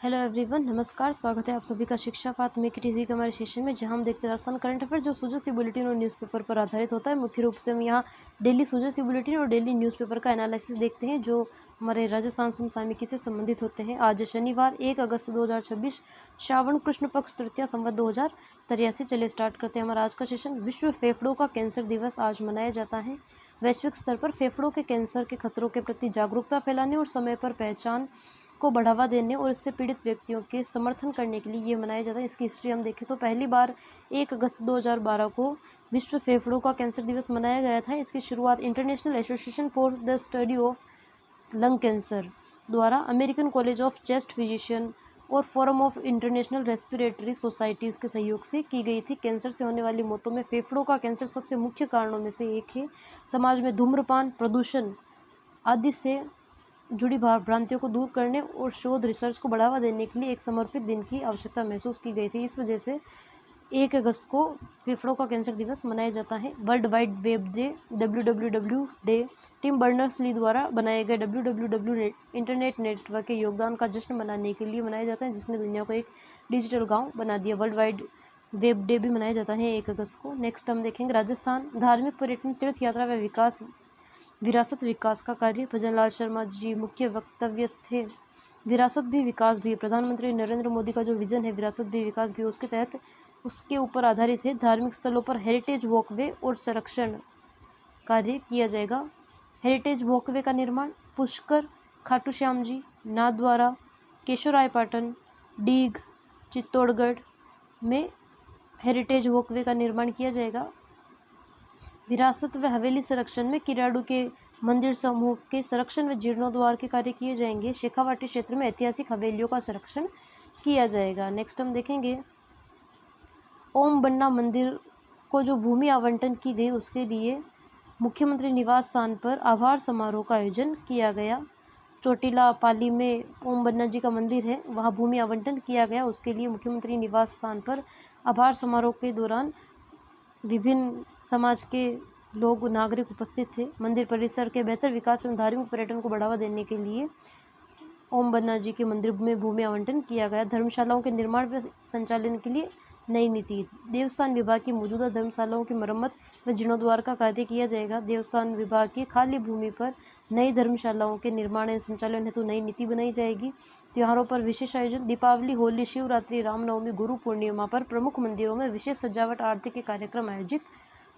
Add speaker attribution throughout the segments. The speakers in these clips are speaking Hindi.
Speaker 1: हेलो एवरीवन, नमस्कार। स्वागत है आप सभी का शिक्षा पाठ में किसी के हमारे सेशन में, जहां हम देखते हैं राजस्थान करंट अफेयर जो सुजय बुलेटिन और न्यूज़पेपर पर आधारित होता है। मुख्य रूप से हम यहां डेली सुजय बुलेटिन और डेली न्यूज़पेपर का एनालिसिस देखते हैं जो हमारे राजस्थान समसामयिकी से संबंधित होते हैं। आज शनिवार 1 अगस्त 2026, श्रावण कृष्ण पक्ष तृतीया, संवत 2083। चलिए स्टार्ट करते हैं हमारा आज का सेशन। विश्व फेफड़ों का कैंसर दिवस आज मनाया जाता है। वैश्विक स्तर पर फेफड़ों के कैंसर के खतरों के प्रति जागरूकता फैलाने और समय पर पहचान को बढ़ावा देने और इससे पीड़ित व्यक्तियों के समर्थन करने के लिए ये मनाया जाता है। इसकी हिस्ट्री हम देखें तो पहली बार 1 अगस्त 2012 को विश्व फेफड़ों का कैंसर दिवस मनाया गया था। इसकी शुरुआत international association for the study of lung cancer द्वारा American college of chest physician और forum of international respiratory societies के सहयोग से की गई थी। कैंसर से होने वाली मौतों में फेफड़ों का कैंसर सबसे मुख्य कारणों में से एक है। समाज में धूम्रपान, प्रदूषण आदि से जुड़ी भ्रांतियों को दूर करने और शोध रिसर्च को बढ़ावा देने के लिए एक समर्पित दिन की आवश्यकता महसूस की गई थी। इस वजह से 1 अगस्त को फेफड़ों का कैंसर दिवस मनाया जाता है। World wide web day, WWW day, Tim Berners-Lee द्वारा बनाए गए WWW इंटरनेट नेटवर्क के योगदान का जश्न मनाने के लिए मनाया जाता है, जिसने दुनिया को एक डिजिटल गांव बना दिया। वर्ल्ड वाइड वेब डे भी मनाया जाता है 1 अगस्त को। नेक्स्ट हम देखेंगे राजस्थान धार्मिक पर्यटन, तीर्थ यात्रा व विकास विरासत विकास का कार्य। भजनलाल शर्मा जी मुख्य वक्तव्य थे। विरासत भी विकास भी, प्रधानमंत्री नरेंद्र मोदी का जो विजन है विरासत भी विकास भी, उसके तहत उसके ऊपर आधारित है। धार्मिक स्थलों पर हेरिटेज वॉकवे और संरक्षण कार्य किया जाएगा। हेरिटेज वॉकवे का निर्माण पुष्कर, खाटू श्याम जी, नाथद्वारा, केशवरायपाटन, डीग, चित्तौड़गढ़ में हेरिटेज वॉकवे का निर्माण किया जाएगा। विरासत व हवेली संरक्षण में किराड़ू के मंदिर समूह के संरक्षण व जीर्णोद्धार के कार्य किए जाएंगे। शेखावाटी क्षेत्र में ऐतिहासिक हवेलियों का संरक्षण किया जाएगा। नेक्स्ट हम देखेंगे ओम बन्ना मंदिर को जो भूमि आवंटन की गई उसके लिए मुख्यमंत्री निवास स्थान पर आभार समारोह का आयोजन किया गया। चोटिला पाली में ओम बन्ना जी का मंदिर है, वहाँ भूमि आवंटन किया गया। उसके लिए मुख्यमंत्री निवास स्थान पर आभार समारोह के दौरान विभिन्न समाज के लोग नागरिक उपस्थित थे। मंदिर परिसर के बेहतर विकास एवं धार्मिक पर्यटन को बढ़ावा देने के लिए ओम बन्ना जी के मंदिर में भूमि आवंटन किया गया। धर्मशालाओं के निर्माण व संचालन के लिए नई नीति। देवस्थान विभाग की मौजूदा धर्मशालाओं की मरम्मत व जीर्णोद्धार का कार्य किया जाएगा। देवस्थान विभाग की खाली भूमि पर नई धर्मशालाओं के निर्माण एवं संचालन हेतु नई नीति बनाई जाएगी। त्योहारों पर विशेष आयोजन। दीपावली, होली, शिवरात्रि, रामनवमी, गुरु पूर्णिमा पर प्रमुख मंदिरों में विशेष सजावट, आरती के कार्यक्रम आयोजित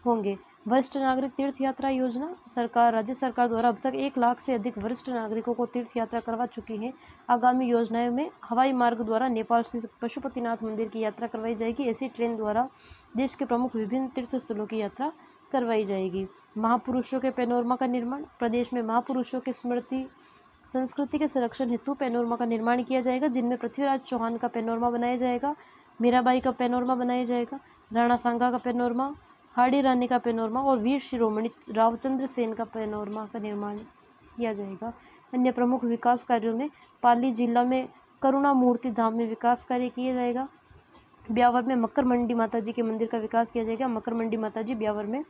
Speaker 1: होंगे। वरिष्ठ नागरिक तीर्थ यात्रा योजना। सरकार, राज्य सरकार द्वारा अब तक 1 लाख से अधिक वरिष्ठ नागरिकों को तीर्थ यात्रा करवा चुकी है। आगामी योजनाओं में हवाई मार्ग द्वारा नेपाल स्थित पशुपतिनाथ मंदिर की यात्रा करवाई जाएगी। ऐसी ट्रेन द्वारा देश के प्रमुख विभिन्न तीर्थ स्थलों की यात्रा करवाई जाएगी। महापुरुषों के पैनोरमा का निर्माण। प्रदेश में महापुरुषों की स्मृति संस्कृति के संरक्षण हेतु पैनोरमा का निर्माण किया जाएगा, जिनमें पृथ्वीराज चौहान का पैनोरमा बनाया जाएगा, मीराबाई का पैनोरमा बनाया जाएगा, राणा सांगा का पैनोरमा, हाड़ी रानी का पैनोरमा और वीर शिरोमणि रावचंद्र सेन का पैनोरमा का निर्माण किया जाएगा। अन्य प्रमुख विकास कार्यों में पाली जिला में करुणा मूर्ति धाम में विकास कार्य किया जाएगा। ब्यावर में मकर मंडी माता जी के मंदिर का विकास किया जाएगा। मकर मंडी माता जी ब्यावर में,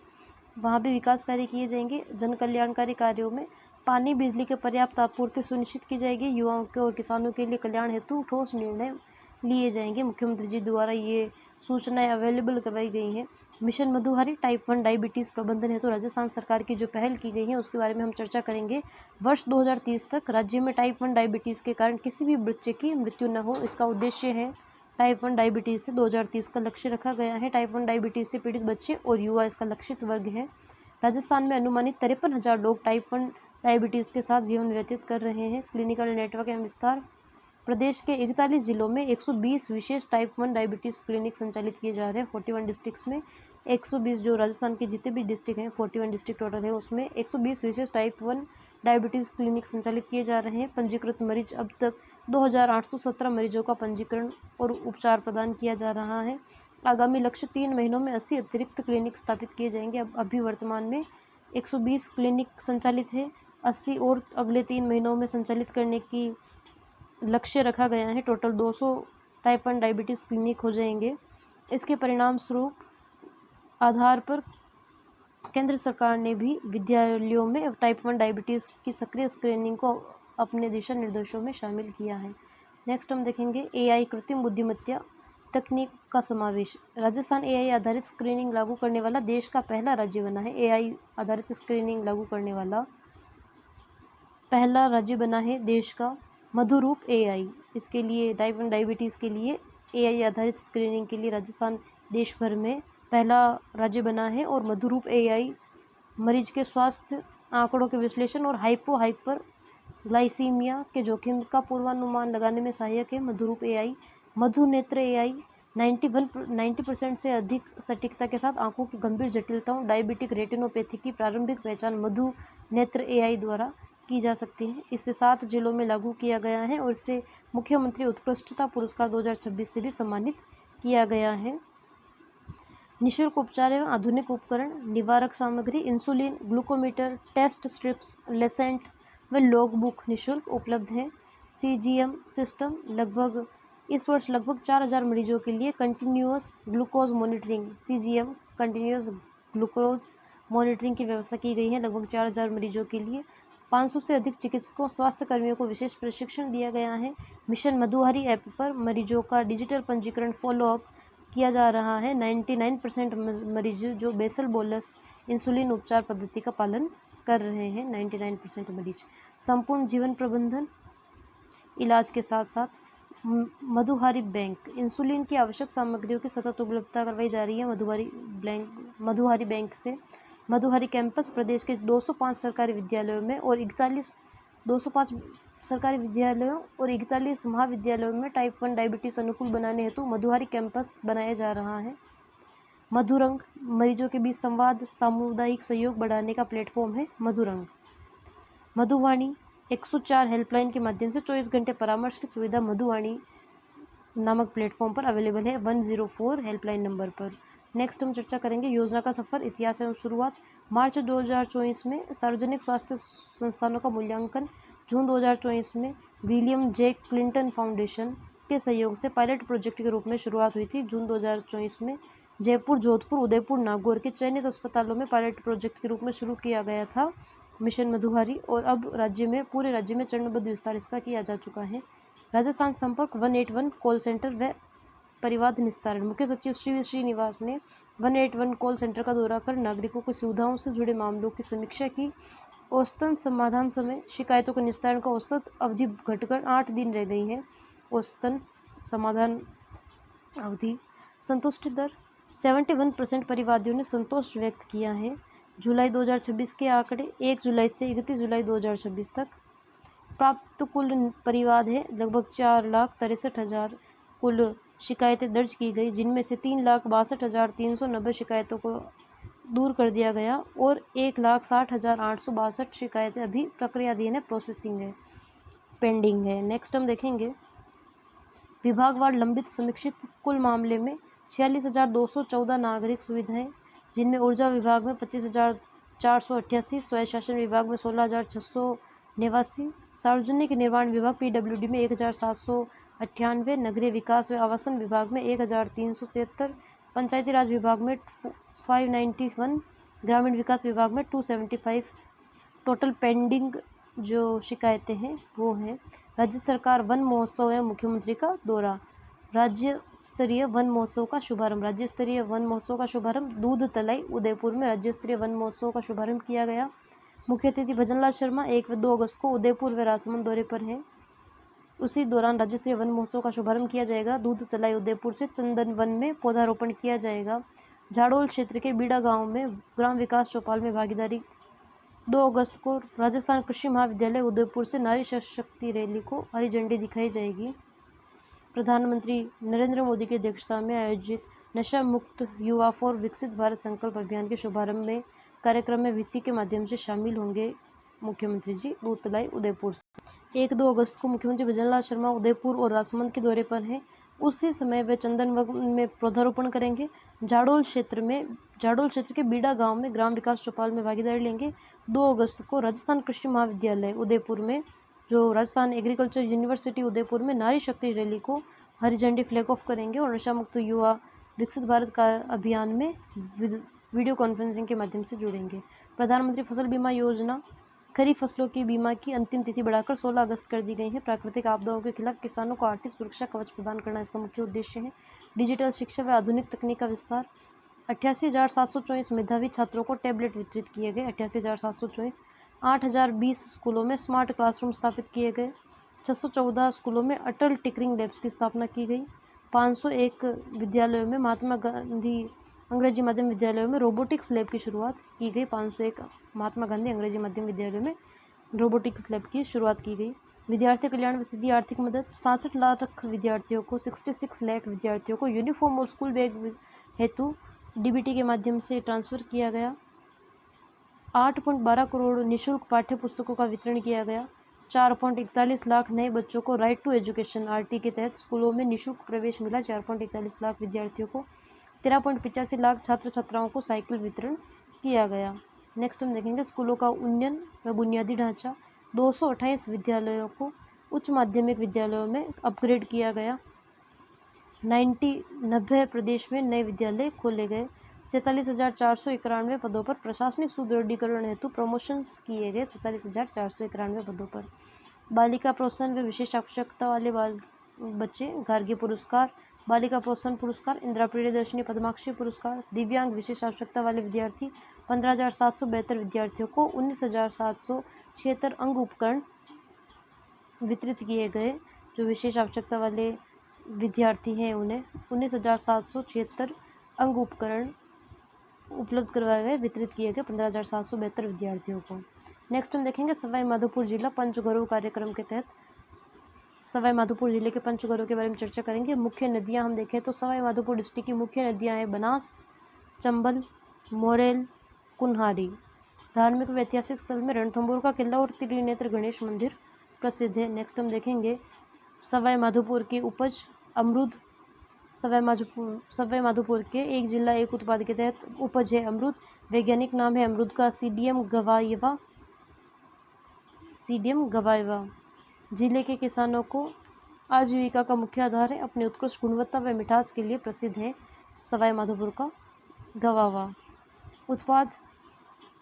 Speaker 1: वहाँ भी विकास कार्य किए जाएंगे। जन कल्याणकारी कार्यों में पानी, बिजली की पर्याप्त आपूर्ति सुनिश्चित की जाएगी। युवाओं के और किसानों के लिए कल्याण हेतु ठोस निर्णय लिए जाएंगे। मुख्यमंत्री जी द्वारा ये सूचनाएं अवेलेबल करवाई गई हैं। मिशन मधुहारी, टाइप 1 डायबिटीज़ प्रबंधन हेतु राजस्थान सरकार की जो पहल की गई है उसके बारे में हम चर्चा करेंगे। वर्ष 2030 तक राज्य में टाइप 1 डायबिटीज़ के कारण किसी भी बच्चे की मृत्यु न हो, इसका उद्देश्य है। टाइप 1 डायबिटीज़ से 2030 का लक्ष्य रखा गया है। टाइप 1 डायबिटीज़ से पीड़ित बच्चे और युवा इसका लक्षित वर्ग है। राजस्थान में अनुमानित 53,000 लोग टाइप 1 डायबिटीज़ के साथ जीवन व्यतीत कर रहे हैं। क्लिनिकल नेटवर्क एवं विस्तार। प्रदेश के 41 जिलों में 120 विशेष टाइप 1 डायबिटीज़ क्लिनिक संचालित किए जा रहे हैं। 41 डिस्ट्रिक्ट्स में 120, जो राजस्थान के जितने भी डिस्ट्रिक्ट हैं 41 डिस्ट्रिक्ट टोटल है, उसमें 120 विशेष टाइप 1 डायबिटीज़ क्लिनिक संचालित किए जा रहे हैं। पंजीकृत मरीज अब तक 2,817 मरीजों का पंजीकरण और उपचार प्रदान किया जा रहा है। आगामी लक्ष्य 3 महीनों में 80 अतिरिक्त क्लिनिक स्थापित किए जाएंगे। अब अभी वर्तमान में 120 क्लिनिक संचालित है, 80 और अगले 3 महीनों में संचालित करने की लक्ष्य रखा गया है। टोटल 200 टाइप 1 डायबिटीज़ क्लिनिक हो जाएंगे। इसके परिणाम स्वरूप आधार पर केंद्र सरकार ने भी विद्यालयों में टाइप 1 डायबिटीज़ की सक्रिय स्क्रीनिंग को अपने दिशा निर्देशों में शामिल किया है। नेक्स्ट हम देखेंगे एआई कृत्रिम बुद्धिमत्ता तकनीक का समावेश। राजस्थान एआई आधारित स्क्रीनिंग लागू करने वाला देश का पहला राज्य बना है। एआई आधारित स्क्रीनिंग लागू करने वाला पहला राज्य बना है देश का मधुरूप एआई। इसके लिए टाइप 1 डायबिटीज़ के लिए एआई आधारित स्क्रीनिंग के लिए राजस्थान देश भर में पहला राज्य बना है। और मधुरूप एआई मरीज के स्वास्थ्य आंकड़ों के विश्लेषण और हाइपर ग्लाइसीमिया के जोखिम का पूर्वानुमान लगाने में सहायक है। मधुरूप एआई मधुनेत्र एआई 90% से अधिक सटीकता के साथ आंखों की गंभीर जटिलताओं डायबिटिक रेटिनोपैथी की प्रारंभिक पहचान मधुनेत्र एआई द्वारा की जा सकती है। इसे 7 जिलों में लागू किया गया है और इसे मुख्यमंत्री उत्कृष्टता पुरस्कार 2026 से भी सम्मानित किया गया है। निःशुल्क उपचार एवं आधुनिक उपकरण, निवारक सामग्री, insulin, glucometer, test strips, lancet व लॉग बुक निःशुल्क उपलब्ध है। सीजीएम सिस्टम इस वर्ष लगभग 4000 मरीजों के लिए continuous glucose monitoring CGM continuous glucose monitoring की व्यवस्था की गई है। लगभग 4000 मरीजों के लिए 500 से अधिक चिकित्सकों स्वास्थ्य कर्मियों को विशेष प्रशिक्षण दिया गया है। मिशन मधुहारी ऐप पर मरीजों का डिजिटल पंजीकरण फॉलोअप किया जा रहा है। 99% मरीज जो बेसल बोलस इंसुलिन उपचार पद्धति का पालन कर रहे हैं। 99% मरीज संपूर्ण जीवन प्रबंधन इलाज के साथ साथ मधुहारी बैंक इंसुलिन की आवश्यक सामग्रियों की सतत उपलब्धता करवाई जा रही है। मधुहारी बैंक से मधुहारी कैंपस प्रदेश के 205 सरकारी विद्यालयों में और 205 सरकारी विद्यालयों और 41 महाविद्यालयों में टाइप 1 डायबिटीज़ अनुकूल बनाने हेतु मधुहारी कैंपस बनाया जा रहा है। मधुरंग मरीजों के बीच संवाद सामुदायिक सहयोग बढ़ाने का प्लेटफॉर्म है मधुरंग। मधुवाणी 104 हेल्पलाइन के माध्यम से 24 घंटे परामर्श की सुविधा मधुवाणी नामक प्लेटफॉर्म पर अवेलेबल है 104 हेल्पलाइन नंबर पर। नेक्स्ट हम चर्चा करेंगे योजना का सफर इतिहास एवं शुरुआत। मार्च 2024 में सार्वजनिक स्वास्थ्य संस्थानों का मूल्यांकन। जून 2024 में विलियम जे क्लिंटन फाउंडेशन के सहयोग से पायलट प्रोजेक्ट के रूप में शुरुआत हुई थी। जून 2024 में जयपुर, जोधपुर, उदयपुर, नागौर के चयनित अस्पतालों में पायलट प्रोजेक्ट के रूप में शुरू किया गया था मिशन मधुहारी। और अब पूरे राज्य में चरणबद्ध विस्तार इसका किया जा चुका है। राजस्थान संपर्क 181 कॉल सेंटर व परिवाद निस्तारण। मुख्य सचिव श्री श्रीनिवास ने 181 कॉल सेंटर का दौरा कर नागरिकों की सुविधाओं से जुड़े मामलों की समीक्षा की। औसतन समाधान समय शिकायतों के निस्तारण का औसत अवधि घटकर 8 दिन रह गई है। औसतन समाधान अवधि। संतुष्टि दर 71% परिवादियों ने संतोष व्यक्त किया है। जुलाई 2026 के आंकड़े 1 जुलाई से 31 जुलाई 2026 तक प्राप्त कुल परिवाद है लगभग 4,63,000 कुल शिकायतें दर्ज की गई, जिनमें से 3,62,390 शिकायतों को दूर कर दिया गया और 1,60,862 शिकायतें अभी प्रक्रियाधीन है, प्रोसेसिंग है, पेंडिंग है। नेक्स्ट हम देखेंगे विभागवार लंबित समीक्षित कुल मामले में 46,214 नागरिक सुविधाएं, जिनमें ऊर्जा विभाग में 25,488, स्वयं शासन विभाग में 16,689, सार्वजनिक निर्माण विभाग PWD में 1,798, नगरीय विकास व आवासन विभाग में 1,373, पंचायती राज विभाग में 591, ग्रामीण विकास विभाग में 275। टोटल पेंडिंग जो शिकायतें हैं वो हैं राज्य सरकार वन महोत्सव एवं मुख्यमंत्री का दौरा। राज्य स्तरीय वन महोत्सव का शुभारंभ दूध तलाई उदयपुर में राज्य स्तरीय वन महोत्सव का शुभारंभ किया गया। मुख्य अतिथि भजनलाल शर्मा 1 व 2 अगस्त को उदयपुर व राजसमंद दौरे पर हैं। उसी दौरान राज्य स्तरीय वन महोत्सव का शुभारंभ किया जाएगा। दूध तलाई उदयपुर से चंदन वन में पौधारोपण किया जाएगा। झाड़ोल क्षेत्र के बीड़ा गांव में ग्राम विकास चौपाल में भागीदारी। 2 अगस्त को राजस्थान कृषि महाविद्यालय उदयपुर से नारी शक्ति रैली को हरी झंडी दिखाई जाएगी। प्रधानमंत्री नरेंद्र मोदी की अध्यक्षता में आयोजित नशा मुक्त युवा फॉर विकसित भारत संकल्प अभियान के शुभारंभ में कार्यक्रम में वीसी के माध्यम से शामिल होंगे मुख्यमंत्री जी दूध तलाई उदयपुर से। 1-2 अगस्त को मुख्यमंत्री भजनलाल शर्मा उदयपुर और राजसमंद के दौरे पर हैं। उसी समय वे चंदन वन में पौधारोपण करेंगे। झाड़ोल क्षेत्र के बीड़ा गांव में ग्राम विकास चौपाल में भागीदारी लेंगे। 2 अगस्त को राजस्थान कृषि महाविद्यालय उदयपुर में जो राजस्थान एग्रीकल्चर यूनिवर्सिटी उदयपुर में नारी शक्ति रैली को हरी झंडी फ्लैग ऑफ करेंगे और नशा मुक्त युवा विकसित भारत का अभियान में वीडियो कॉन्फ्रेंसिंग के माध्यम से जुड़ेंगे। प्रधानमंत्री फसल बीमा योजना खरीफ फसलों की बीमा की अंतिम तिथि बढ़ाकर 16 अगस्त कर दी गई है। प्राकृतिक आपदाओं के खिलाफ किसानों को आर्थिक सुरक्षा कवच प्रदान करना इसका मुख्य उद्देश्य है। डिजिटल शिक्षा व आधुनिक तकनीक का विस्तार। 88,724 मेधावी छात्रों को टैबलेट वितरित किए गए। 88,724। 8,020 स्कूलों में स्मार्ट क्लासरूम स्थापित किए गए। 614 स्कूलों में अटल टिंकरिंग लैब्स की स्थापना की गई। 501 विद्यालयों में महात्मा गांधी अंग्रेजी माध्यम विद्यालयों में रोबोटिक्स लैब की शुरुआत की गई। 501 महात्मा गांधी अंग्रेजी माध्यम विद्यालयों में रोबोटिक्स लैब की शुरुआत की गई। विद्यार्थी कल्याण व सीधी आर्थिक मदद। 66 लाख विद्यार्थियों को 66 लाख विद्यार्थियों को यूनिफॉर्म और स्कूल बैग हेतु डीबीटी के माध्यम से ट्रांसफ़र किया गया। 8.12 करोड़ निःशुल्क पाठ्य पुस्तकों का वितरण किया गया। 4.41 लाख नए बच्चों को राइट टू एजुकेशन आरटी के तहत स्कूलों में निःशुल्क प्रवेश मिला। 4.41 लाख विद्यार्थियों को। 13.85 लाख छात्र छात्राओं को साइकिल वितरण किया गया। नेक्स्ट हम देखेंगे स्कूलों का उन्नयन व बुनियादी ढांचा। 228 विद्यालयों को उच्च माध्यमिक विद्यालयों में अपग्रेड किया गया। 90 प्रदेश में नए विद्यालय खोले गए। 47,491 पदों पर प्रशासनिक सुदृढ़ीकरण हेतु प्रमोशंस किए गए। 47,491 पदों पर। बालिका प्रोत्साहन व विशेष आवश्यकता वाले बच्चे गार्गी पुरस्कार, बालिका प्रोत्साहन पुरस्कार, इंदिरा प्रियदर्शनी पद्माक्षी पुरस्कार। दिव्यांग विशेष आवश्यकता वाले विद्यार्थी 15,772 विद्यार्थियों को 19,776 अंग उपकरण वितरित किए गए। जो विशेष आवश्यकता वाले विद्यार्थी हैं उन्हें 19,776 अंग उपकरण उपलब्ध करवाए गए, वितरित किए गए 15,772 विद्यार्थियों को। नेक्स्ट हम देखेंगे सवाई माधोपुर जिला पंचगौरव कार्यक्रम के तहत सवाई माधोपुर जिले के पंचगौरव के बारे में चर्चा करेंगे। मुख्य नदियां हम देखें तो सवाई माधोपुर डिस्ट्रिक्ट की मुख्य नदियां हैं बनास, चंबल, मोरेल, कुन्हारी। धार्मिक व ऐतिहासिक स्थल में रणथंभौर का किला और त्रिनेत्र गणेश मंदिर प्रसिद्ध है। नेक्स्ट हम देखेंगे सवाई माधोपुर की उपज अमरूद। सवाई माधोपुर के एक जिला एक उत्पाद के तहत उपज है अमरूद। वैज्ञानिक नाम है अमरूद का सीडियम गवायवा। जिले के किसानों को आजीविका का मुख्य आधार है। अपनी उत्कृष्ट गुणवत्ता व मिठास के लिए प्रसिद्ध है सवाई माधोपुर का गवावा। उत्पाद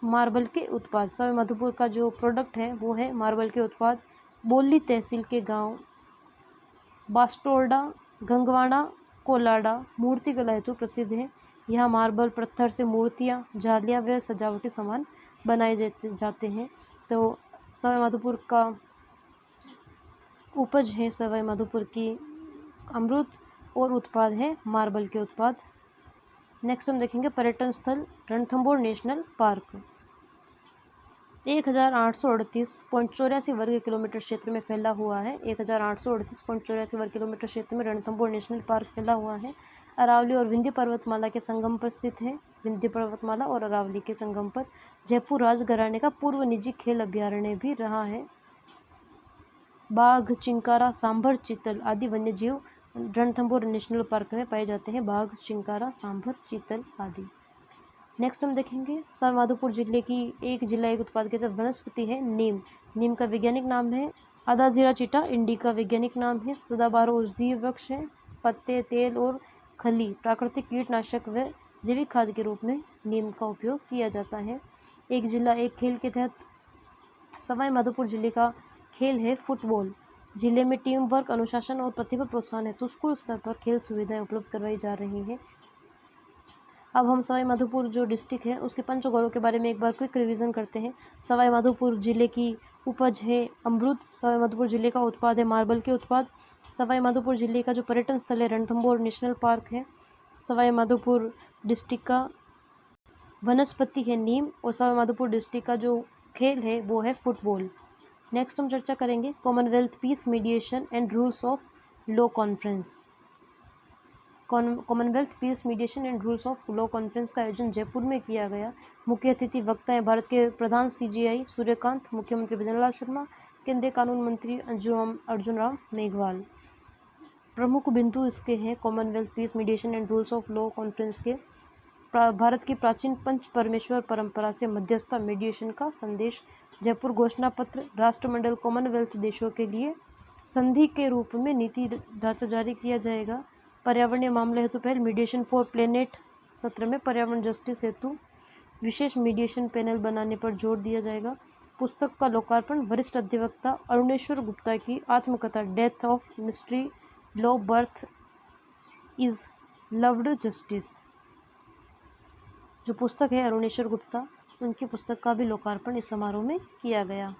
Speaker 1: मार्बल के उत्पाद। सवाई माधोपुर का जो प्रोडक्ट है वो है मार्बल के उत्पाद। बोली तहसील के गांव बास्टोर्डा, गंगवाड़ा, कोलाडा मूर्ति कला हेतु प्रसिद्ध है। यहाँ मार्बल पत्थर से मूर्तियाँ, जालियाँ व सजावटी सामान बनाए जाते हैं। तो सवाई माधोपुर का उपज है सवाई माधोपुर की अमरूद और उत्पाद है मार्बल के उत्पाद। नेक्स्ट हम देखेंगे पर्यटन स्थल रणथंभौर नेशनल पार्क। 1,838.84 वर्ग किलोमीटर क्षेत्र में फैला हुआ है। 1,838.84 वर्ग किलोमीटर क्षेत्र में रणथंभौर नेशनल पार्क फैला हुआ है। अरावली और विंध्य पर्वतमाला के संगम पर स्थित है। विंध्य पर्वतमाला और अरावली के संगम पर जयपुर राजघराने का पूर्व निजी खेल अभ्यारण्य भी रहा है। बाघ, चिंकारा, सांभर, चीतल आदि वन्यजीव रणथंभौर नेशनल पार्क में पाए जाते हैं। बाघ, चिंकारा, सांभर, चीतल आदि। नेक्स्ट हम देखेंगे सवाई माधोपुर जिले की एक जिला एक उत्पाद के तहत वनस्पति है नीम। नीम का वैज्ञानिक नाम है आदाजीरा चिटा इंडिका। वैज्ञानिक नाम है सदाबहार औषधीय वृक्ष है। पत्ते, तेल और खली प्राकृतिक कीटनाशक व जैविक खाद के रूप में नीम का उपयोग किया जाता है। एक जिला एक खेल के तहत सवाई माधोपुर जिले का खेल है फुटबॉल। जिले में टीम वर्क, अनुशासन और प्रतिभा प्रोत्साहन हेतु स्कूल स्तर पर खेल सुविधाएं उपलब्ध करवाई जा रही हैं। अब हम सवाई माधोपुर जो डिस्ट्रिक्ट है उसके पंचगौरव के बारे में एक बार क्विक रिवीजन करते हैं। सवाई माधोपुर जिले की उपज है अमरूद। सवाई माधोपुर जिले का उत्पाद है मार्बल के उत्पाद। सवाई माधोपुर जिले का जो पर्यटन स्थल है रणथंभौर नेशनल पार्क है। सवाई माधोपुर डिस्ट्रिक्ट का वनस्पति है नीम और सवाई माधोपुर डिस्ट्रिक्ट का जो खेल है वो है फुटबॉल। नेक्स्ट हम चर्चा करेंगे Commonwealth peace mediation and rules of law conference. Commonwealth peace mediation and rules of law conference का आयोजन जयपुर में किया गया। मुख्य अतिथि वक्ता हैं भारत के प्रधान CGI सूर्यकांत, मुख्यमंत्री भजनलाल शर्मा, केंद्रीय कानून मंत्री अर्जुन राम मेघवाल। प्रमुख बिंदु इसके हैं Commonwealth peace mediation and rules of law conference के। भारत की प्राचीन पंच परमेश्वर परंपरा से मध्यस्थता मीडिएशन का संदेश। जयपुर घोषणा पत्र राष्ट्रमंडल कॉमनवेल्थ देशों के लिए संधि के रूप में नीति ढांचा जारी किया जाएगा। पर्यावरणीय मामले हेतु पहल मीडिएशन फॉर प्लेनेट सत्र में पर्यावरण जस्टिस हेतु विशेष मीडिएशन पैनल बनाने पर जोर दिया जाएगा। पुस्तक का लोकार्पण। वरिष्ठ अधिवक्ता अरुणेश्वर गुप्ता की आत्मकथा death of mystery law birth is loved justice. जो पुस्तक है अरुणेश्वर गुप्ता, उनकी पुस्तक का भी लोकार्पण इस समारोह में किया गया।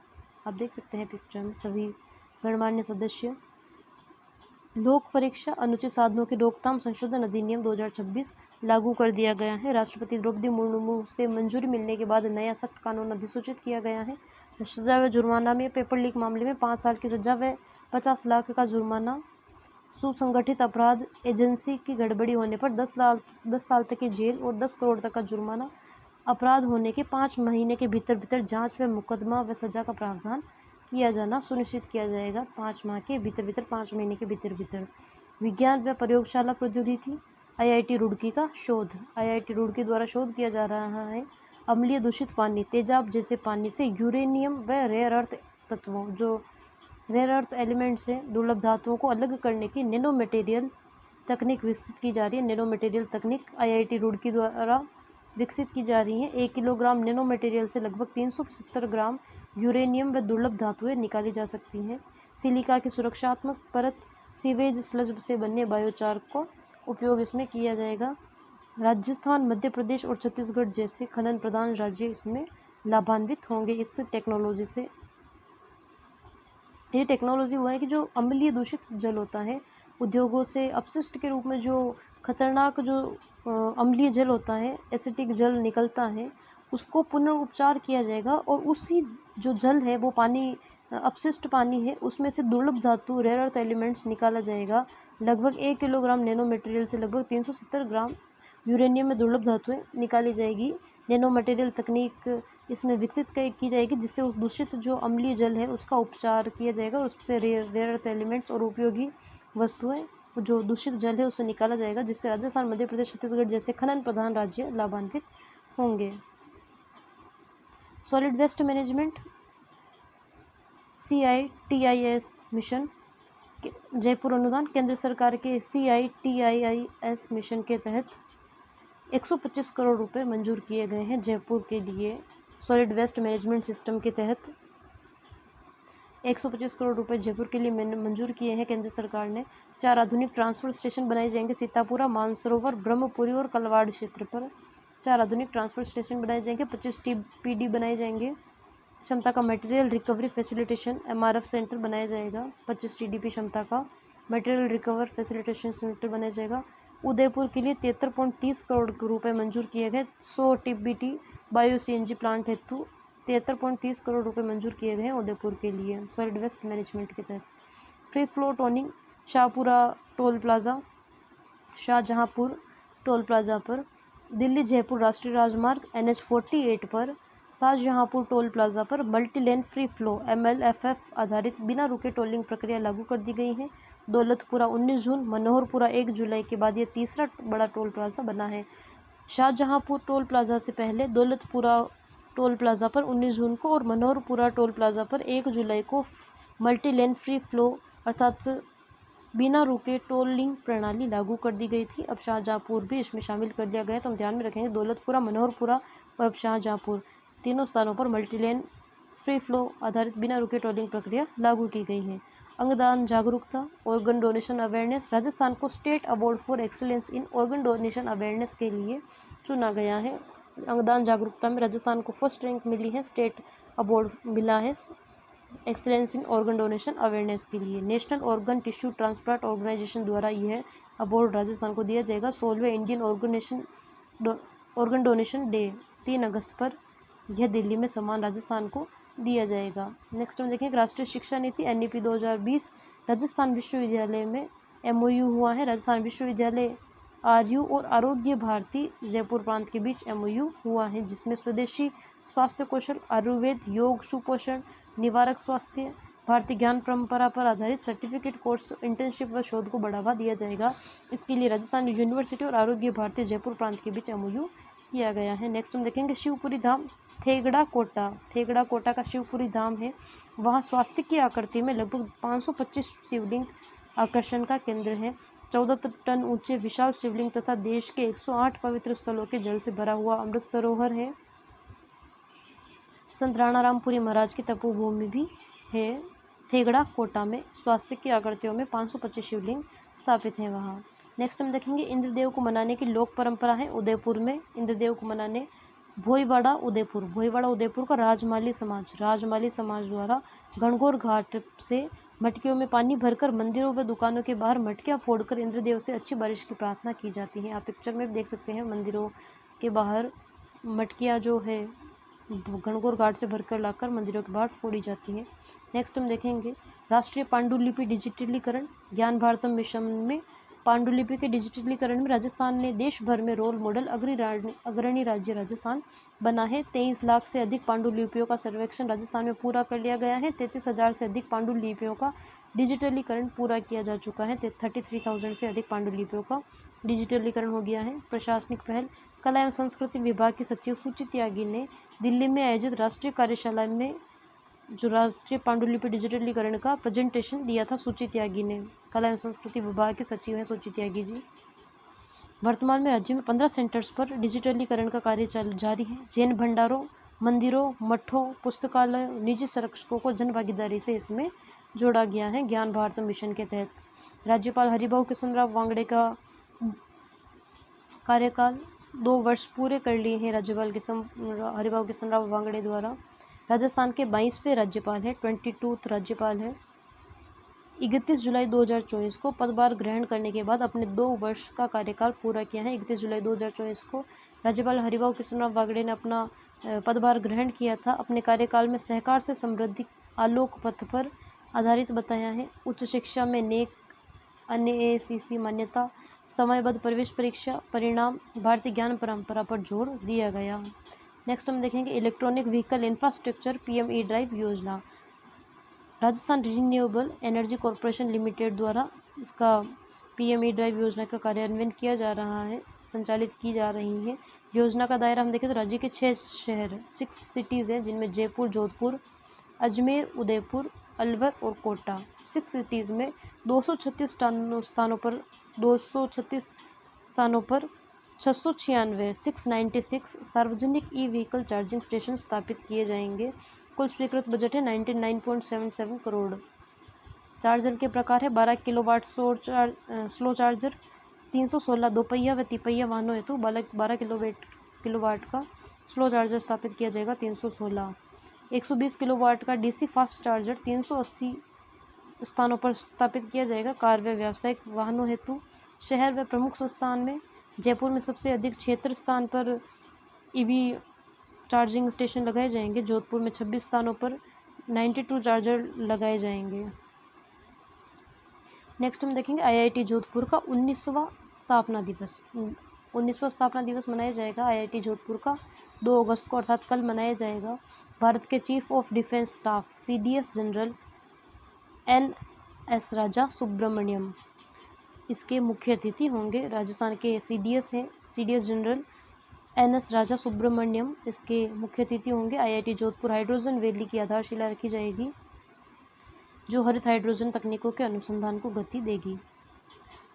Speaker 1: आप देख सकते हैं पिक्चर में सभी गणमान्य सदस्य। लोक परीक्षा अनुचित साधनों की रोकथाम संशोधन अधिनियम 2026 लागू कर दिया गया है। राष्ट्रपति द्रौपदी मुर्मू से मंजूरी मिलने के बाद नया सख्त कानून अधिसूचित किया गया है। सजा व जुर्माना में पेपर लीक मामले में 5 साल की सजा व 50 लाख का जुर्माना, सुसंगठित अपराध एजेंसी की गड़बड़ी होने पर 10 साल तक की जेल और 10 करोड़ तक का जुर्माना, अपराध होने के 5 महीने के भीतर जांच व मुकदमा व सजा का प्रावधान किया जाना सुनिश्चित किया जाएगा। 5 माह के भीतर 5 महीने के भीतर। विज्ञान व प्रयोगशाला प्रौद्योगिकी IIT रुड़की का शोध। IIT रुड़की द्वारा शोध किया जा रहा है अम्लीय दूषित पानी, तेजाब जैसे पानी से यूरेनियम व रेयर अर्थ तत्वों, जो रेयर अर्थ एलिमेंट्स से दुर्लभ धातुओं को अलग करने की नैनो मटेरियल तकनीक विकसित की जा रही है। नैनो मटेरियल तकनीक IIT रुड़की द्वारा विकसित की जा रही है। 1 किलोग्राम नैनो मटेरियल से लगभग 375 ग्राम यूरेनियम व दुर्लभ धातुएं निकाली जा सकती हैं। सिलिका की सुरक्षात्मक परत, सीवेज स्लज से बनने बायोचार का उपयोग इसमें किया जाएगा। राजस्थान, मध्य प्रदेश और छत्तीसगढ़ जैसे खनन प्रधान राज्य इसमें लाभान्वित होंगे इस टेक्नोलॉजी से। ये टेक्नोलॉजी हुआ है कि जो अम्लीय दूषित जल होता है, उद्योगों से अपशिष्ट के रूप में जो खतरनाक जो अम्लीय जल होता है, एसिटिक जल निकलता है, उसको पुनर्उपचार किया जाएगा और उसी जो जल है वो पानी, अपशिष्ट पानी है, उसमें से दुर्लभ धातु रेयर अर्थ एलिमेंट्स निकाला जाएगा। लगभग 1 किलोग्राम नैनो मटेरियल से लगभग 370 ग्राम यूरेनियम में दुर्लभ धातुएं निकाली जाएगी। नैनो मटेरियल तकनीक इसमें विकसित की जाएगी जिससे उस दूषित जो अम्लीय जल है उसका उपचार किया जाएगा, उससे रेयर अर्थ एलिमेंट्स और उपयोगी वस्तुएं जो दूषित जल है उससे निकाला जाएगा, जिससे राजस्थान, मध्य प्रदेश, छत्तीसगढ़ जैसे खनन प्रधान राज्य लाभान्वित होंगे। Solid waste management CITIS mission Jaipur अनुदान। केंद्र सरकार के CITIS मिशन के तहत 125 करोड़ रुपए मंजूर किए गए हैं जयपुर के लिए। सॉलिड वेस्ट मैनेजमेंट सिस्टम के तहत 125 करोड़ रुपए जयपुर के लिए मंजूर किए हैं केंद्र सरकार ने। 4 आधुनिक ट्रांसफर स्टेशन बनाए जाएंगे सीतापुरा, मानसरोवर, ब्रह्मपुरी और कलवाड़ क्षेत्र पर। 4 आधुनिक ट्रांसफर स्टेशन बनाए जाएंगे। 25 TPD बनाए जाएंगे। क्षमता का material recovery facilitation MRF centre बनाया जाएगा। 25 TDP क्षमता का मटेरियल रिकवर फैसिलिटेशन सेंटर बनाया जाएगा। उदयपुर के लिए 73.30 करोड़ रुपए मंजूर किए गए। 100 TBT बायो CNG प्लांट हेतु 73.30 करोड़ रुपए मंजूर किए गए हैं उदयपुर के लिए सॉलिड वेस्ट मैनेजमेंट के तहत। Free flow toning Shahpura toll plaza, Shahjahanpur toll plaza पर। दिल्ली जयपुर राष्ट्रीय राजमार्ग NH48 पर शाहजहांपुर टोल प्लाजा पर multi lane free flow MLFF आधारित बिना रुके टोलिंग प्रक्रिया लागू कर दी गई है। दौलतपुरा 19 जून, मनोहरपुरा 1 जुलाई के बाद ये तीसरा बड़ा टोल प्लाजा बना है। शाहजहांपुर टोल प्लाजा से पहले दौलतपुरा टोल प्लाजा पर 19 जून को और मनोहरपुरा टोल प्लाजा पर 1 जुलाई को मल्टी लेन फ्री फ्लो अर्थात बिना रुके टोलिंग प्रणाली लागू कर दी गई थी। अब शाहजहांपुर भी इसमें शामिल कर दिया गया, तो हम ध्यान में रखेंगे दौलतपुरा, मनोहरपुरा और अब शाहजहांपुर तीनों स्थानों पर मल्टी लेन फ्री फ्लो आधारित बिना रुके टोलिंग प्रक्रिया लागू की गई है। अंगदान जागरूकता ऑर्गन डोनेशन अवेयरनेस। राजस्थान को state award for excellence in organ donation awareness के लिए चुना गया है। अंगदान जागरूकता में राजस्थान को फर्स्ट रैंक मिली है, स्टेट अवार्ड मिला है excellence in organ donation awareness के लिए। National organ tissue transplant organisation द्वारा यह अवार्ड राजस्थान को दिया जाएगा। 16वें इंडियन ऑर्गन डोनेशन डे 3 अगस्त पर यह दिल्ली में सम्मान राजस्थान को दिया जाएगा। नेक्स्ट हम देखेंगे राष्ट्रीय शिक्षा नीति NEP 2020। राजस्थान विश्वविद्यालय में MOU हुआ है। राजस्थान विश्वविद्यालय RU और आरोग्य भारती जयपुर प्रांत के बीच MOU हुआ है, जिसमें स्वदेशी स्वास्थ्य कौशल, आयुर्वेद, योग, सुपोषण, निवारक स्वास्थ्य, भारतीय ज्ञान परंपरा पर आधारित सर्टिफिकेट कोर्स, इंटर्नशिप व शोध को बढ़ावा दिया जाएगा। इसके लिए राजस्थान यूनिवर्सिटी और आरोग्य भारती जयपुर प्रांत के बीच MOU किया गया है। नेक्स्ट हम देखेंगे शिवपुरी धाम थेगड़ा कोटा का शिवपुरी धाम है। वहाँ स्वास्थ्य की आकृति में लगभग 525 शिवलिंग आकर्षण का केंद्र है। 14 टन ऊंचे विशाल शिवलिंग तथा देश के 108 पवित्र स्थलों के जल से भरा हुआ अमृत सरोवर है। संत राणारामपुरी महाराज की तपोभूमि भी है। थेगड़ा कोटा में स्वास्तिक की आकृतियों में 525 शिवलिंग स्थापित हैं वहाँ। नेक्स्ट हम देखेंगे इंद्रदेव को मनाने की लोक परंपरा है। उदयपुर में इंद्रदेव को मनाने भोईवाड़ा उदयपुर का राजमाली समाज द्वारा गणगौर घाट से मटकियों में पानी भरकर मंदिरों व दुकानों के बाहर मटकियाँ फोड़कर इंद्रदेव से अच्छी बारिश की प्रार्थना की जाती है। आप पिक्चर में देख सकते हैं मंदिरों के बाहर मटकियाँ जो है गणगौर घाट से भरकर लाकर मंदिरों के बाहर फोड़ी जाती है। नेक्स्ट हम देखेंगे राष्ट्रीय पांडुलिपि डिजिटलीकरण। ज्ञान भारतम मिशन में पांडुलिपि के डिजिटलीकरण में राजस्थान ने देश भर में रोल मॉडल अग्रणी राज्य राजस्थान बना है। 23 लाख से अधिक पांडुलिपियों का सर्वेक्षण राजस्थान में पूरा कर लिया गया है। 33,000 से अधिक पांडुलिपियों का डिजिटलीकरण पूरा किया जा चुका है। 33,000 से अधिक पांडुलिपियों का डिजिटलीकरण हो गया है। प्रशासनिक पहल। कला एवं संस्कृति विभाग की सचिव सुचि त्यागी ने दिल्ली में आयोजित राष्ट्रीय कार्यशाला में जो राष्ट्रीय पांडुलिपि डिजिटलीकरण का प्रेजेंटेशन दिया था सुचि त्यागी ने। कला एवं संस्कृति विभाग के सचिव हैं सुचि त्यागी जी। वर्तमान में राज्य में 15 सेंटर्स पर डिजिटलीकरण का कार्य जारी है। जैन भंडारों, मंदिरों, मठों, पुस्तकालयों, निजी संरक्षकों को जन भागीदारी से इसमें जोड़ा गया है ज्ञान भारत मिशन के तहत। राज्यपाल हरिभाऊ कृष्णराव वांगड़े का कार्यकाल 2 वर्ष पूरे कर लिए हैं राज्यपाल हरिभाऊ कृष्णराव वांगड़े द्वारा। राजस्थान के 22वें राज्यपाल है, 22th राज्यपाल है। 31 जुलाई 2024 को पदभार ग्रहण करने के बाद अपने 2 वर्ष का कार्यकाल पूरा किया है। 31 जुलाई 2024 को राज्यपाल हरिभाऊ कृष्णराव वांगड़े ने अपना पदभार ग्रहण किया था। अपने कार्यकाल में सहकार से समृद्धि आलोक पथ पर आधारित बताया है। उच्च शिक्षा में नेक NAACC मान्यता, समयबद्ध प्रवेश परीक्षा परिणाम, भारतीय ज्ञान परंपरा पर जोर दिया गया। नेक्स्ट हम देखेंगे electronic vehicle infrastructure PME drive योजना। Rajasthan renewable energy corporation limited द्वारा इसका PME ड्राइव योजना का कार्यान्वयन किया जा रहा है, संचालित की जा रही है। योजना का दायरा हम देखें तो राज्य के 6 शहर 6 सिटीज़ हैं जिनमें जयपुर, जोधपुर, अजमेर, उदयपुर, अलवर और कोटा। 6 सिटीज़ में 236 स्थानों पर 696 सार्वजनिक ई-व्हीकल चार्जिंग स्टेशन स्थापित किए जाएंगे। कुल स्वीकृत बजट है 99.77 करोड़। चार्जर के प्रकार है 12 किलोवाट स्लो चार्जर, 316 दोपहिया व तिपहिया वाहनों हेतु 12 किलोवाट का स्लो चार्जर स्थापित किया जाएगा। 316 120 किलोवाट का DC फास्ट चार्जर 380 स्थानों पर स्थापित किया जाएगा। कार व व्यावसायिक वाहनों हेतु शहर व प्रमुख संस्थान में जयपुर में सबसे अधिक क्षेत्र स्थान पर EV चार्जिंग स्टेशन लगाए जाएंगे। जोधपुर में 26 स्थानों पर 92 चार्जर लगाए जाएंगे। नेक्स्ट हम देखेंगे IIT जोधपुर का 19वां स्थापना दिवस। 19वां स्थापना दिवस मनाया जाएगा IIT जोधपुर का 2 अगस्त को अर्थात कल मनाया जाएगा। भारत के chief of defence staff CDS general NS राजा सुब्रमण्यम इसके मुख्य अतिथि होंगे। राजस्थान के CDS हैं, CDS जनरल NS राजा सुब्रमण्यम इसके मुख्य अतिथि होंगे। IIT जोधपुर हाइड्रोजन वैली की आधारशिला रखी जाएगी जो हरित हाइड्रोजन तकनीकों के अनुसंधान को गति देगी।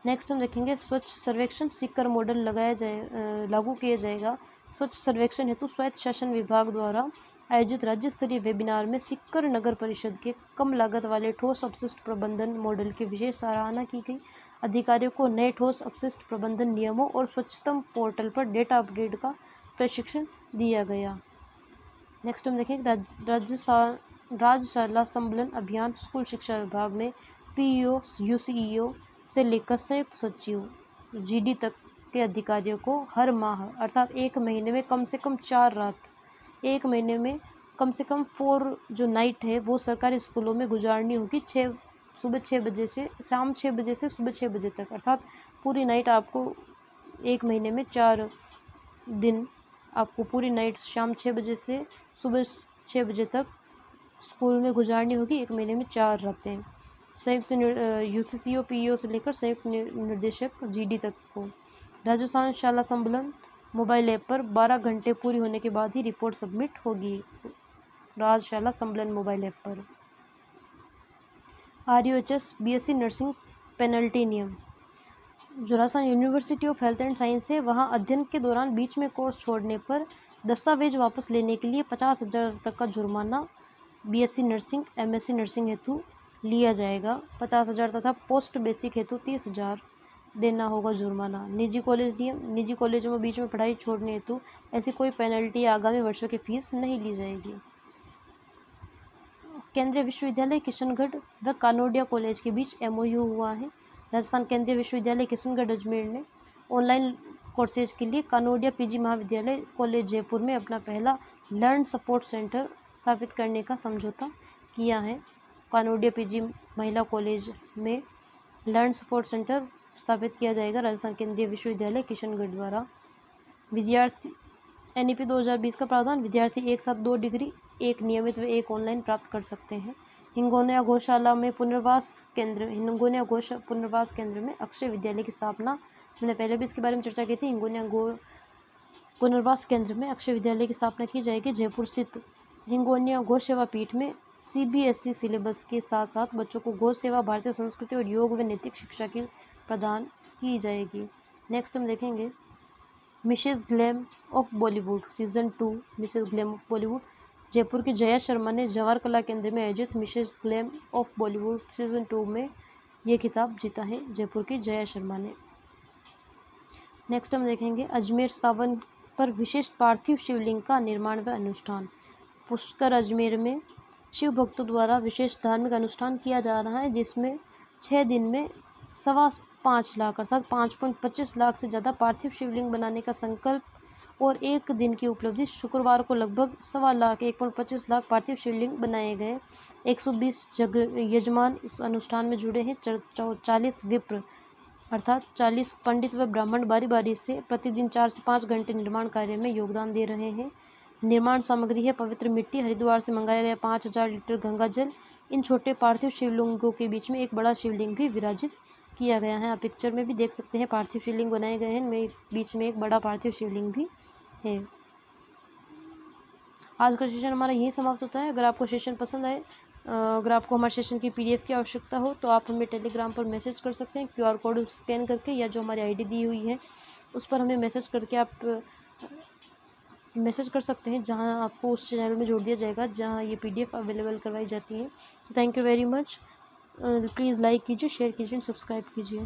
Speaker 1: नेक्स्ट हम देखेंगे स्वच्छ सर्वेक्षण सीकर मॉडल लागू किया जाएगा। स्वच्छ सर्वेक्षण हेतु स्वायत्त शासन विभाग द्वारा आयोजित राज्य स्तरीय वेबिनार में सीकर नगर परिषद के कम लागत वाले ठोस अपशिष्ट प्रबंधन मॉडल की विशेष सराहना की गई। अधिकारियों को नए ठोस अपशिष्ट प्रबंधन नियमों और स्वच्छतम पोर्टल पर डेटा अपडेट का प्रशिक्षण दिया गया। नेक्स्ट हम देखेंगे राजशाला संबलन अभियान। स्कूल शिक्षा विभाग में PEO UCEO से लेकर संयुक्त सचिव GD तक के अधिकारियों को हर माह अर्थात 1 महीने में कम से कम 4 रात, 1 महीने में कम से कम 4 जो नाइट है वो सरकारी स्कूलों में गुजारनी होगी। सुबह 6 बजे से शाम 6 बजे से सुबह 6 बजे तक, अर्थात पूरी नाइट आपको 1 महीने में 4 दिन आपको पूरी नाइट शाम 6 बजे से सुबह 6 बजे तक स्कूल में गुजारनी होगी। 1 महीने में 4 रातें। संयुक्त UCCO PEO से लेकर संयुक्त निर्देशक GD तक को। राजस्थान शाला संबलन मोबाइल ऐप पर 12 घंटे पूरी होने के बाद ही रिपोर्ट सबमिट होगी। राजशाला संबलन मोबाइल ऐप पर। RUHS BSc नर्सिंग पेनल्टी नियम। जो Rajasthan university of health and science है वहाँ अध्ययन के दौरान बीच में कोर्स छोड़ने पर दस्तावेज वापस लेने के लिए 50,000 तक का जुर्माना बीएससी नर्सिंग, एमएससी नर्सिंग हेतु लिया जाएगा। 50,000 तथा पोस्ट बेसिक हेतु 30,000 देना होगा जुर्माना। निजी कॉलेज नियम, निजी कॉलेजों में बीच में पढ़ाई छोड़ने हेतु ऐसी कोई पेनल्टी या आगामी वर्षों की फीस नहीं ली जाएगी। केंद्रीय विश्वविद्यालय किशनगढ़ व कानोडिया कॉलेज के बीच एमओयू हुआ है। राजस्थान केंद्रीय विश्वविद्यालय किशनगढ़ अजमेर ने ऑनलाइन कोर्सेज के लिए कानोडिया पीजी महाविद्यालय कॉलेज जयपुर में अपना पहला लर्न सपोर्ट सेंटर स्थापित करने का समझौता किया है। कानोडिया पीजी महिला कॉलेज में लर्न सपोर्ट सेंटर स्थापित किया जाएगा राजस्थान केंद्रीय विश्वविद्यालय किशनगढ़ द्वारा। विद्यार्थी एनईपी 2020 का प्रावधान, विद्यार्थी एक साथ 2 डिग्री, एक नियमित व एक ऑनलाइन प्राप्त कर सकते हैं। हिंगोनिया गौशाला में पुनर्वास केंद्र, हिंगोनिया पुनर्वास केंद्र में अक्षय विद्यालय की स्थापना, हमने पहले भी इसके बारे में चर्चा की थी। हिंगोनिया पुनर्वास केंद्र में अक्षय विद्यालय की स्थापना की जाएगी। जयपुर स्थित हिंगोनिया गौ सेवा पीठ में सीबीएसई सिलेबस के साथ साथ बच्चों को गौ सेवा, भारतीय संस्कृति और योग व नैतिक शिक्षा की प्रदान की जाएगी। नेक्स्ट हम देखेंगे Mrs glam of Bollywood season 2। Mrs glam of Bollywood, Jaipur की जया शर्मा ने जवाहर कला केंद्र में आयोजित Mrs glam of Bollywood season 2 में ये खिताब जीता है, जयपुर की जया शर्मा ने। नेक्स्ट हम देखेंगे अजमेर सावन पर विशेष पार्थिव शिवलिंग का निर्माण व अनुष्ठान। पुष्कर अजमेर में शिव भक्तों द्वारा विशेष धार्मिक अनुष्ठान किया जा रहा है, जिसमें 6 दिन में 5.25 लाख अर्थात 5.25 लाख से ज़्यादा पार्थिव शिवलिंग बनाने का संकल्प और 1 दिन की उपलब्धि। शुक्रवार को लगभग 1.25 लाख 1.25 लाख पार्थिव शिवलिंग बनाए गए। 120 यजमान इस अनुष्ठान में जुड़े हैं। 40 विप्र अर्थात 40 पंडित व ब्राह्मण बारी बारी से प्रतिदिन 4 से 5 घंटे निर्माण कार्य में योगदान दे रहे हैं। निर्माण सामग्री है पवित्र मिट्टी, हरिद्वार से मंगाया गया 5,000 लीटर गंगा जल। इन छोटे पार्थिव शिवलिंगों के बीच में एक बड़ा शिवलिंग भी विराजित किया गया है। आप पिक्चर में भी देख सकते हैं पार्थिव शिवलिंग बनाए गए हैं, इनमें बीच में एक बड़ा पार्थिव शिवलिंग भी है। आज का सेशन हमारा यही समाप्त होता है। अगर आपको सेशन पसंद आए, अगर आपको हमारे सेशन की पीडीएफ की आवश्यकता हो तो आप हमें टेलीग्राम पर मैसेज कर सकते हैं क्यूआर कोड स्कैन करके, या जो हमारी आईडी दी हुई है उस पर हमें मैसेज करके आप मैसेज कर सकते हैं, जहां आपको उस चैनल में जोड़ दिया जाएगा जहां ये पीडीएफ अवेलेबल करवाई जाती है। Thank you very much. Please like कीजिए, शेयर कीजिए, सब्सक्राइब कीजिए।